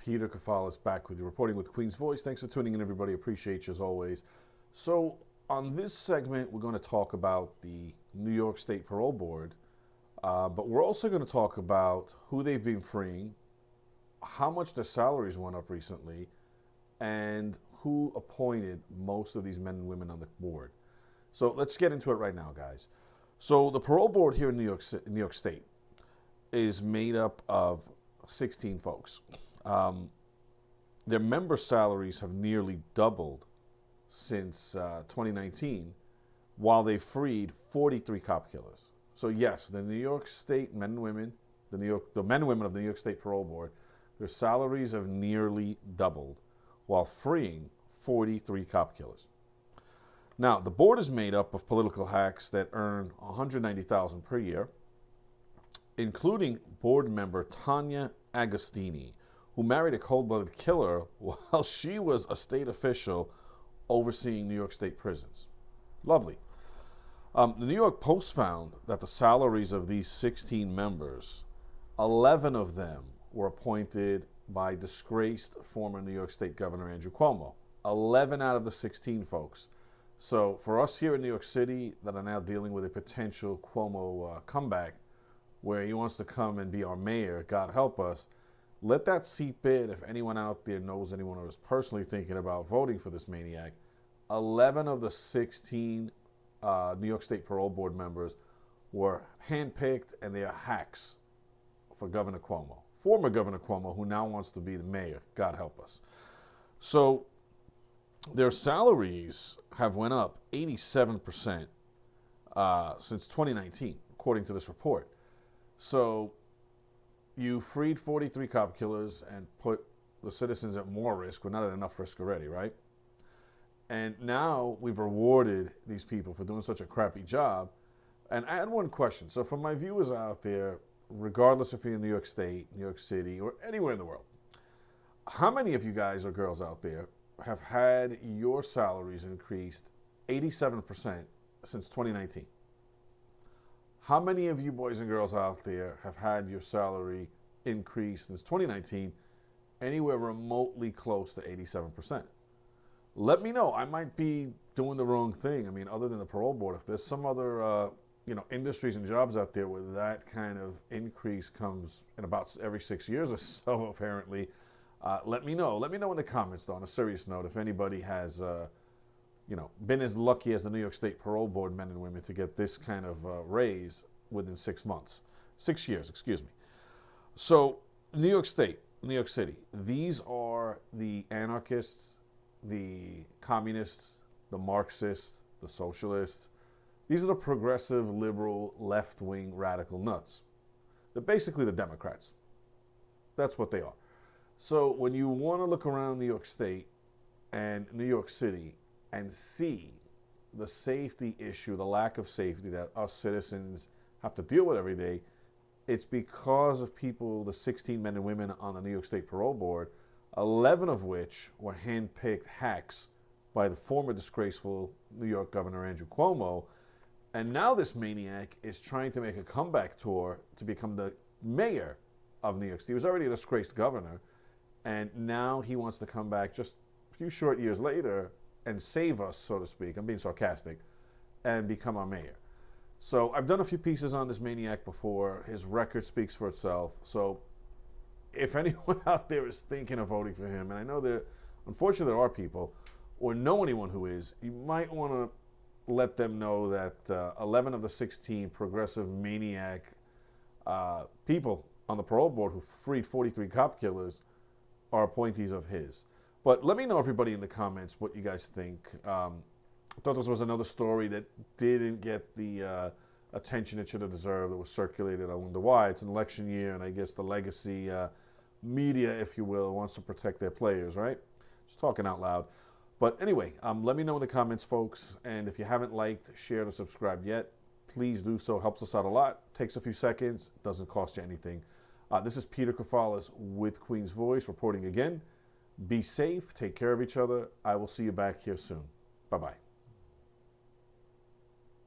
Peter Kefalas back with you, reporting with Queen's Voice. Thanks for tuning in, everybody. Appreciate you as always. So, on this segment, we're going to talk about the New York State Parole Board, but we're also going to talk about who they've been freeing, how much their salaries went up recently, and who appointed most of these men and women on the board. So, let's get into it right now, guys. So, the parole board here in New York State is made up of 16 folks. Their member salaries have nearly doubled since 2019, while they freed 43 cop killers. So yes, the New York State men and women, the men and women of the New York State Parole Board, their salaries have nearly doubled, while freeing 43 cop killers. Now, the board is made up of political hacks that earn $190,000 per year, including board member Tana Agostini, who married a cold-blooded killer while she was a state official overseeing New York State prisons. Lovely. The New York Post found that the salaries of these 16 members, 11 of them were appointed by disgraced former New York State Governor Andrew Cuomo. 11 out of the 16 folks. So for us here in New York City that are now dealing with a potential Cuomo comeback, where he wants to come and be our mayor, God help us, let that seep in if anyone out there knows anyone who is personally thinking about voting for this maniac. 11 of the 16 New York State Parole Board members were handpicked, and they are hacks for Governor Cuomo. Former Governor Cuomo, who now wants to be the mayor, God help us. So their salaries have went up 87% since 2019, according to this report. So you freed 43 cop killers and put the citizens at more risk. We're not at enough risk already, right? And now we've rewarded these people for doing such a crappy job. And I had one question. So for my viewers out there, regardless if you're in New York State, New York City, or anywhere in the world, how many of you guys or girls out there have had your salaries increased 87% since 2019? How many of you boys and girls out there have had your salary increase since 2019 anywhere remotely close to 87%? Let me know. I might be doing the wrong thing. I mean, other than the parole board, if there's some other industries and jobs out there where that kind of increase comes in about every 6 years or so, apparently, let me know. Let me know in the comments, though, on a serious note, if anybody has been as lucky as the New York State Parole Board men and women to get this kind of raise within 6 months. 6 years, excuse me. So, New York State, New York City, these are the anarchists, the communists, the Marxists, the socialists. These are the progressive, liberal, left-wing, radical nuts. They're basically the Democrats. That's what they are. So, when you want to look around New York State and New York City and see the safety issue, the lack of safety that us citizens have to deal with every day, it's because of people, the 16 men and women on the New York State Parole Board, 11 of which were handpicked hacks by the former disgraceful New York Governor Andrew Cuomo. And now this maniac is trying to make a comeback tour to become the mayor of New York State. He was already a disgraced governor, and now he wants to come back just a few short years later and save us, so to speak, I'm being sarcastic, and become our mayor. So I've done a few pieces on this maniac before. His record speaks for itself. So if anyone out there is thinking of voting for him, and I know that unfortunately there are people, or know anyone who is, you might want to let them know that 11 of the 16 progressive maniac people on the parole board who freed 43 cop killers are appointees of his. But let me know, everybody, in the comments what you guys think. I thought this was another story that didn't get the attention it should have deserved. It was circulated. I wonder why. It's an election year, and I guess the legacy media, if you will, wants to protect their players, right? Just talking out loud. But anyway, let me know in the comments, folks. And if you haven't liked, shared, or subscribed yet, please do so. Helps us out a lot. Takes a few seconds. Doesn't cost you anything. This is Peter Kefalas with Queen's Voice reporting again. Be safe. Take care of each other. I will see you back here soon. Bye-bye.